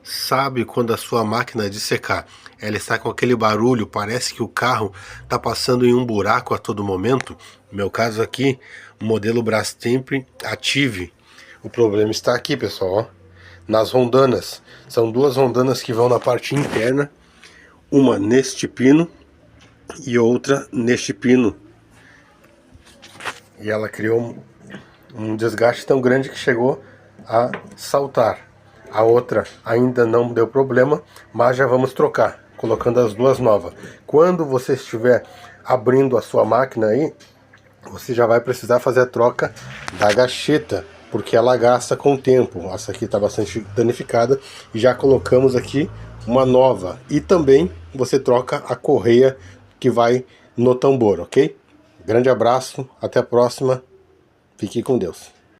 Sabe quando a sua máquina de secar ela está com aquele barulho, parece que o carro está passando em um buraco a todo momento? No meu caso aqui, o modelo Brastemp Ative. O problema está aqui, pessoal, ó, nas rondanas. São duas rondanas que vão na parte interna, uma neste pino e outra neste pino. E ela criou um desgaste tão grande que chegou a saltar. A outra ainda não deu problema, mas já vamos trocar, colocando as duas novas. Quando você estiver abrindo a sua máquina aí, você já vai precisar fazer a troca da gacheta, porque ela gasta com o tempo. Essa aqui está bastante danificada e já colocamos aqui uma nova. E também você troca a correia que vai no tambor, ok? Grande abraço, até a próxima, fique com Deus.